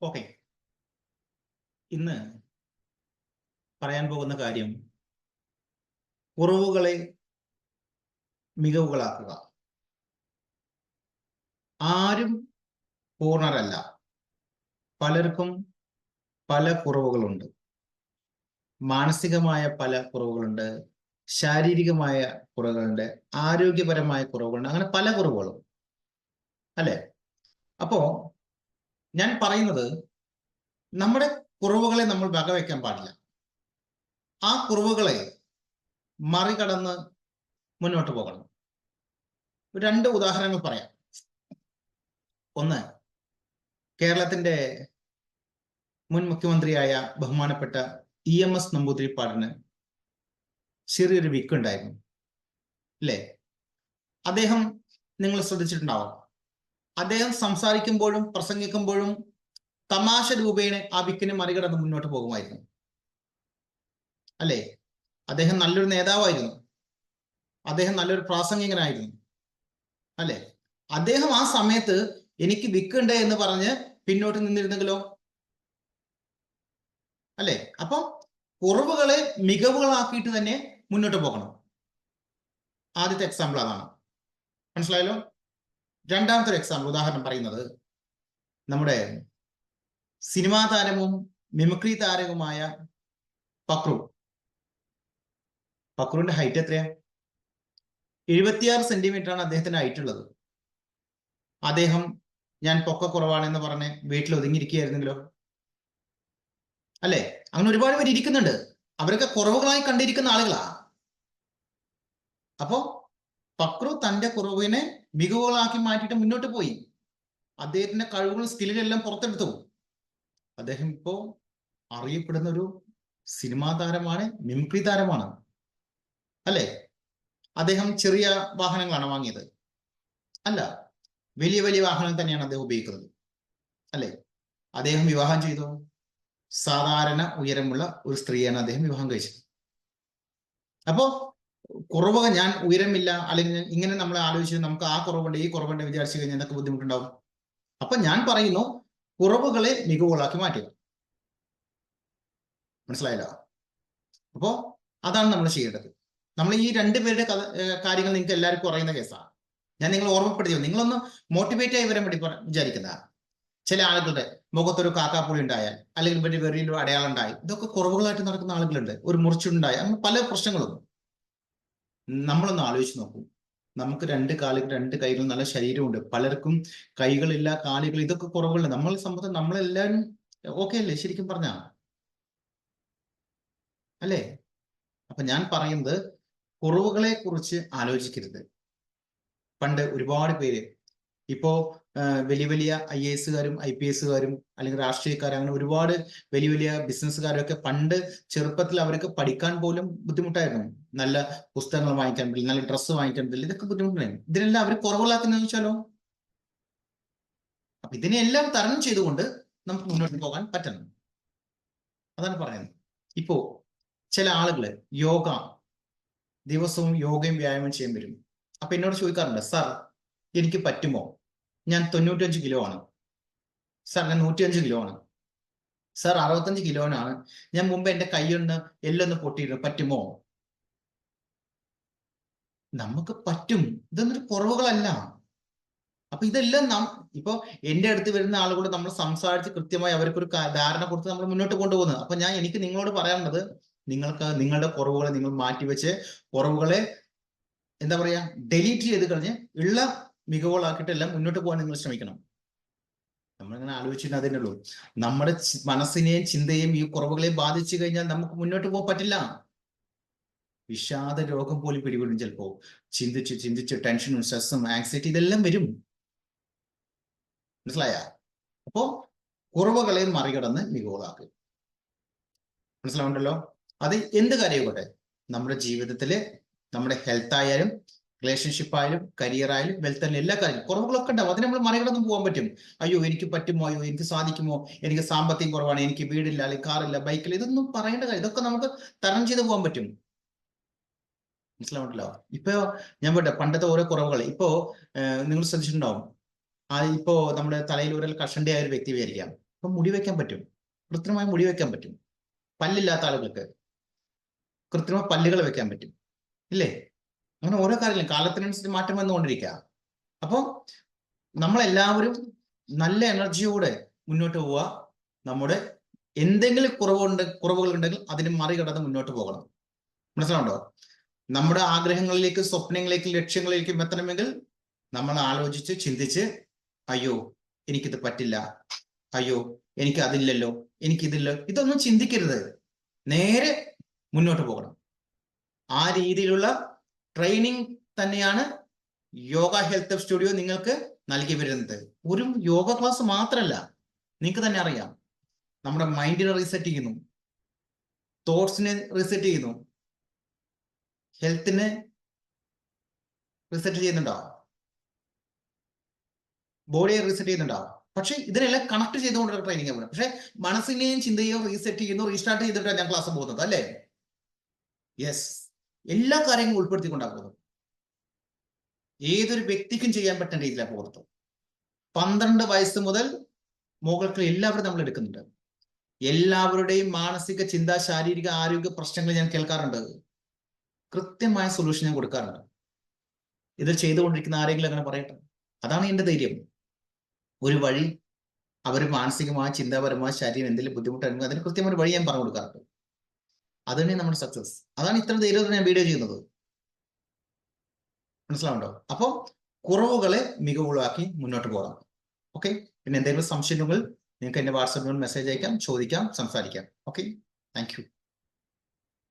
Okay, ഇന്ന് പറയാൻ പോകുന്ന കാര്യം കുറവുകളെ മികവുകളാക്കുക. ആരും പൂർണ്ണരല്ല. പലർക്കും പല കുറവുകളുണ്ട്. മാനസികമായ പല കുറവുകളുണ്ട്, ശാരീരികമായ കുറവുകളുണ്ട്, ആരോഗ്യപരമായ കുറവുകളുണ്ട്, അങ്ങനെ പല കുറവുകളും അല്ലെ. അപ്പോ ഞാൻ പറയുന്നത്, നമ്മുടെ കുറവുകളെ നമ്മൾ വകവയ്ക്കാൻ പാടില്ല. ആ കുറവുകളെ മറികടന്ന് മുന്നോട്ട് പോകണം. രണ്ട് ഉദാഹരണങ്ങൾ പറയാം. ഒന്ന്, കേരളത്തിന്റെ മുൻ മുഖ്യമന്ത്രിയായ ബഹുമാനപ്പെട്ട EMS നമ്പൂതിരിപ്പാടിന് ചെറിയൊരു വിക്ക് ഉണ്ടായിരുന്നു അല്ലേ. അദ്ദേഹം, നിങ്ങൾ ശ്രദ്ധിച്ചിട്ടുണ്ടാവും, അദ്ദേഹം സംസാരിക്കുമ്പോഴും പ്രസംഗിക്കുമ്പോഴും തമാശ രൂപേണ ആ വിക്കിനെ മറികടന്ന് മുന്നോട്ട് പോകുമായിരുന്നു അല്ലേ. അദ്ദേഹം നല്ലൊരു നേതാവായിരുന്നു, അദ്ദേഹം നല്ലൊരു പ്രാസംഗികനായിരുന്നു അല്ലെ. അദ്ദേഹം ആ സമയത്ത് എനിക്ക് വിക്കുണ്ട് എന്ന് പറഞ്ഞ് പിന്നോട്ട് നിന്നിരുന്നെങ്കിലോ അല്ലെ. അപ്പൊ കുറവുകളെ മികവുകളാക്കിയിട്ട് തന്നെ മുന്നോട്ട് പോകണം. ആദ്യത്തെ എക്സാമ്പിൾ അതാണ്. മനസ്സിലായല്ലോ. രണ്ടാമത്തെ എക്സാമ്പിൾ, ഉദാഹരണം പറയുന്നത്, നമ്മുടെ സിനിമാ താരവും മിമിക്രി താരവുമായ പക്രു. പക്രുവിന്റെ ഹൈറ്റ് എത്രയാ? 76 സെന്റിമീറ്റർ ആണ് അദ്ദേഹത്തിന്റെ ഹൈറ്റ് ഉള്ളത്. അദ്ദേഹം ഞാൻ പൊക്ക കുറവാണെന്ന് പറഞ്ഞ് വീട്ടിൽ ഒതുങ്ങിയിരിക്കുകയായിരുന്നെങ്കിലോ അല്ലെ. അങ്ങനെ ഒരുപാട് പേര് ഇരിക്കുന്നുണ്ട്, അവരൊക്കെ കുറവുകളായി കണ്ടിരിക്കുന്ന ആളുകളാ. അപ്പോ പക്രു തന്റെ കുറവിനെ മികവുകളാക്കി മാറ്റിയിട്ട് മുന്നോട്ട് പോയി. അദ്ദേഹത്തിന്റെ കഴിവുകളും സ്കില്ലുകളെല്ലാം പുറത്തെടുത്തു. അദ്ദേഹം ഇപ്പോ അറിയപ്പെടുന്ന ഒരു സിനിമാ താരമാണ്, മിമിക്രി താരമാണ് അല്ലെ. അദ്ദേഹം ചെറിയ വാഹനങ്ങളാണ് വാങ്ങിയത്? അല്ല, വലിയ വലിയ വാഹനം തന്നെയാണ് അദ്ദേഹം ഉപയോഗിക്കുന്നത് അല്ലെ. അദ്ദേഹം വിവാഹം ചെയ്തു, സാധാരണ ഉയരമുള്ള ഒരു സ്ത്രീയാണ് അദ്ദേഹം വിവാഹം കഴിച്ചത്. അപ്പോ കുറവ്, ഞാൻ ഉയരമില്ല അല്ലെങ്കിൽ ഇങ്ങനെ നമ്മൾ ആലോചിച്ച് നമുക്ക് ആ കുറവുണ്ട് ഈ കുറവുണ്ട് വിചാരിച്ചു കഴിഞ്ഞാൽ എന്തൊക്കെ ബുദ്ധിമുട്ടുണ്ടാവും. അപ്പൊ ഞാൻ പറയുന്നു, കുറവുകളെ മികവുകളാക്കി മാറ്റുക. മനസ്സിലായല്ലോ. അപ്പോ അതാണ് നമ്മൾ ചെയ്യേണ്ടത്. നമ്മൾ ഈ രണ്ടുപേരുടെ കാര്യങ്ങൾ നിങ്ങൾക്ക് എല്ലാവർക്കും അറിയുന്ന കേസാണ്. ഞാൻ നിങ്ങളെ ഓർമ്മപ്പെടുത്തിയോ, നിങ്ങളൊന്ന് മോട്ടിവേറ്റ് ആയി വരാൻ വേണ്ടി വിചാരിക്കുന്ന ചില ആളുകളുടെ മുഖത്തൊരു കാക്കാപ്പുളി ഉണ്ടായാൽ, അല്ലെങ്കിൽ വലിയ വെറിയൊരു അടയാളം ഉണ്ടായി, ഇതൊക്കെ കുറവുകളായിട്ട് നടക്കുന്ന ആളുകളുണ്ട്. ഒരു മുറിച്ചുണ്ടായി, അങ്ങനെ പല പ്രശ്നങ്ങളും. നമ്മളൊന്ന് ആലോചിച്ച് നോക്കൂ. നമുക്ക് രണ്ട് കാലുകൾ, രണ്ട് കൈകൾ, നല്ല ശരീരമുണ്ട്. പലർക്കും കൈകളില്ല, കാലുകൾ, ഇതൊക്കെ കുറവുകളുണ്ട്. നമ്മളെ സംബന്ധിച്ച് നമ്മളെല്ലാവരും ഓക്കെ അല്ലേ ശരിക്കും പറഞ്ഞ അല്ലേ. അപ്പൊ ഞാൻ പറയുന്നത്, കുറവുകളെ കുറിച്ച് ആലോചിക്കരുത്. പണ്ട് ഒരുപാട് പേര്, ഇപ്പോ വലിയ വലിയ IAS-കാരും IPS-കാരും അല്ലെങ്കിൽ രാഷ്ട്രീയക്കാരും, അങ്ങനെ ഒരുപാട് വലിയ വലിയ ബിസിനസ്സുകാരൊക്കെ പണ്ട് ചെറുപ്പത്തിൽ അവർക്ക് പഠിക്കാൻ പോലും ബുദ്ധിമുട്ടായിരുന്നു. നല്ല പുസ്തകങ്ങൾ വാങ്ങിക്കാൻ പറ്റില്ല, നല്ല ഡ്രസ്സ് വാങ്ങിക്കാൻ പറ്റില്ല, ഇതൊക്കെ ബുദ്ധിമുട്ടായിരുന്നു. ഇതിനെല്ലാം അവർ കുറവുകളാക്കുന്നത് വെച്ചാലോ. അപ്പൊ ഇതിനെല്ലാം തരണം ചെയ്തുകൊണ്ട് നമുക്ക് മുന്നോട്ട് പോകാൻ പറ്റണം. അതാണ് പറയുന്നത്. ഇപ്പോ ചില ആളുകള് യോഗ, ദിവസവും യോഗയും വ്യായാമം ചെയ്യാൻ വരും. അപ്പൊ എന്നോട് ചോദിക്കാറുണ്ട്, സാർ എനിക്ക് പറ്റുമോ? ഞാൻ 95 കിലോ ആണ് സാർ, ഞാൻ 105 കിലോ ആണ് സാർ, 65 കിലോനാണ് ഞാൻ. മുമ്പ് എന്റെ കൈയൊന്ന് എല്ലൊന്ന് പൊട്ടിയിരുന്നു, പറ്റുമോ? നമുക്ക് പറ്റും, ഇതൊന്നൊരു കുറവുകളല്ല. അപ്പൊ ഇതെല്ലാം ഇപ്പൊ എന്റെ അടുത്ത് വരുന്ന ആളുകളോട് നമ്മൾ സംസാരിച്ച് കൃത്യമായി അവർക്കൊരു ധാരണ കൊടുത്ത് നമ്മൾ മുന്നോട്ട് കൊണ്ടുപോകുന്നത്. അപ്പൊ എനിക്ക് നിങ്ങളോട് പറയാനുള്ളത്, നിങ്ങൾക്ക് നിങ്ങളുടെ കുറവുകളെ നിങ്ങൾ മാറ്റിവെച്ച് കുറവുകളെ എന്താ പറയാ ഡിലീറ്റ് ചെയ്ത് കളഞ്ഞ് ഉള്ള മികവുകളാക്കിയിട്ട് എല്ലാം മുന്നോട്ട് പോകാൻ നിങ്ങൾ ശ്രമിക്കണം. നമ്മളിങ്ങനെ ആലോചിച്ചിട്ട് അതിനെ ഉള്ളൂ. നമ്മുടെ മനസ്സിനെയും ചിന്തയെയും ഈ കുറവുകളെ ബാധിച്ചു കഴിഞ്ഞാൽ നമുക്ക് മുന്നോട്ട് പോകാൻ പറ്റില്ല. വിഷാദ രോഗം പോലും പിടിപെടും ചിലപ്പോ. ചിന്തിച്ച് ചിന്തിച്ച് ടെൻഷനും സ്ട്രെസ്സും ആങ്സൈറ്റി ഇതെല്ലാം വരും. മനസ്സിലായ? അപ്പോ കുറവുകളെ മറികടന്ന് മികവുകളാക്കുക. മനസ്സിലാവുണ്ടല്ലോ. അത് എന്ത് കാര്യമായിക്കോട്ടെ, നമ്മുടെ ജീവിതത്തില്, നമ്മുടെ ഹെൽത്ത് ആയാലും റിലേഷൻഷിപ്പ് ആയാലും കരിയർ ആയാലും വെൽത്ത് ആയാലും എല്ലാ കാര്യങ്ങളും കുറവുകളൊക്കെ ഉണ്ടാവും. അതിന് നമ്മൾ മറികടന്ന് പോകാൻ പറ്റും. അയ്യോ എനിക്ക് പറ്റുമോ, അയ്യോ എനിക്ക് സാധിക്കുമോ, എനിക്ക് സാമ്പത്തികം കുറവാണ്, എനിക്ക് വീടില്ല, അല്ലെങ്കിൽ കാറില്ല, ബൈക്കില്ല, ഇതൊന്നും പറയേണ്ട കാര്യം. ഇതൊക്കെ നമുക്ക് തരണം ചെയ്ത് പോകാൻ പറ്റും. മനസ്സിലാവുണ്ടല്ലോ. ഇപ്പൊ ഞാൻ പണ്ടത്തെ ഓരോ കുറവുകൾ ഇപ്പോ നിങ്ങൾ ശ്രദ്ധിച്ചിട്ടുണ്ടാവും. ഇപ്പോ നമ്മുടെ തലയിൽ ഒരു കഷണ്ടിയായ ഒരു വ്യക്തി വിചാരിക്കാം, അപ്പൊ മുടി വെക്കാൻ പറ്റും, കൃത്രിമമായി മുടി വെക്കാൻ പറ്റും. പല്ലില്ലാത്ത ആളുകൾക്ക് കൃത്രിമ പല്ലുകൾ വെക്കാൻ പറ്റും, ഇല്ലേ? അങ്ങനെ ഓരോ കാര്യങ്ങളും കാലത്തിനനുസരിച്ച് മാറ്റം വന്നുകൊണ്ടിരിക്കുക. അപ്പോൾ നമ്മളെല്ലാവരും നല്ല എനർജിയോടെ മുന്നോട്ട് പോവുക. നമ്മുടെ എന്തെങ്കിലും കുറവുകൾ ഉണ്ടെങ്കിൽ അതിനെ മറികടന്ന് മുന്നോട്ട് പോകണം. മനസ്സിലാവുണ്ടോ? നമ്മുടെ ആഗ്രഹങ്ങളിലേക്കും സ്വപ്നങ്ങളിലേക്കും ലക്ഷ്യങ്ങളിലേക്കും എത്തണമെങ്കിൽ നമ്മൾ ആലോചിച്ച് ചിന്തിച്ച്, അയ്യോ എനിക്കിത് പറ്റില്ല, അയ്യോ എനിക്ക് അതില്ലല്ലോ, എനിക്കിതില്ലോ, ഇതൊന്നും ചിന്തിക്കരുത്. നേരെ മുന്നോട്ട് പോകണം. ആ രീതിയിലുള്ള ട്രെയിനിങ് തന്നെയാണ് യോഗ ഹെൽത്ത് സ്റ്റുഡിയോ നിങ്ങൾക്ക് നൽകി വരുന്നത്. ഒരു യോഗ ക്ലാസ് മാത്രമല്ല, നിങ്ങൾക്ക് തന്നെ അറിയാം, നമ്മുടെ മൈൻഡിനെ റീസെറ്റ് ചെയ്യുന്നു, തോട്ട്സിനെ റീസെറ്റ് ചെയ്യുന്നു, ഹെൽത്തിനെ റീസെറ്റ് ചെയ്യുന്നുണ്ടോ, ബോഡിയെ റീസെറ്റ് ചെയ്യുന്നുണ്ടോ? പക്ഷെ ഇതിനെല്ലാം കണക്ട് ചെയ്തുകൊണ്ടുള്ള ട്രെയിനിങ് ആണ്. പക്ഷെ മനസ്സിനെയും ചിന്തയെയും റീസെറ്റ് ചെയ്യുന്നു, റീസ്റ്റാർട്ട് ചെയ്തിട്ടാണ് ഞാൻ ക്ലാസ് പോകുന്നത്, അല്ലേ? യെസ്, എല്ലാ കാര്യങ്ങളും ഉൾപ്പെടുത്തിക്കൊണ്ടാണ് പോകുന്നത്. ഏതൊരു വ്യക്തിക്കും ചെയ്യാൻ പറ്റുന്ന രീതിയിലാണ് പോകുന്നത്. 12 വയസ്സ് മുതൽ മുകൾക്ക് എല്ലാവരും നമ്മൾ എടുക്കുന്നുണ്ട്. എല്ലാവരുടെയും മാനസിക, ചിന്ത, ശാരീരിക ആരോഗ്യ പ്രശ്നങ്ങൾ ഞാൻ കേൾക്കാറുണ്ട്. കൃത്യമായ സൊല്യൂഷൻ ഞാൻ കൊടുക്കാറുണ്ട്. ഇത് ചെയ്തുകൊണ്ടിരിക്കുന്ന ആരെങ്കിലും അങ്ങനെ പറയട്ടെ. അതാണ് എന്റെ ധൈര്യം. ഒരു വഴി, അവർ മാനസികമായ, ചിന്താപരമായ, ശരീരം എന്തെങ്കിലും ബുദ്ധിമുട്ടുണ്ടെങ്കിൽ അതിന് കൃത്യമായ വഴി ഞാൻ പറഞ്ഞു കൊടുക്കാറുണ്ട്. അതുതന്നെ നമ്മുടെ സക്സസ്. അതാണ് ഇത്ര ധൈര്യത്തിൽ ഞാൻ വീഡിയോ ചെയ്യുന്നത്. മനസ്സിലാവുണ്ടോ? അപ്പോൾ കുറവുകളെ മികവുകളാക്കി മുന്നോട്ട് പോകാം. ഓക്കെ, പിന്നെ എന്തെങ്കിലും സംശയങ്ങൾ നിങ്ങൾക്ക് എന്റെ വാട്സാപ്പിൽ മെസ്സേജ് അയക്കാം, ചോദിക്കാം, സംസാരിക്കാം. Okay, thank you.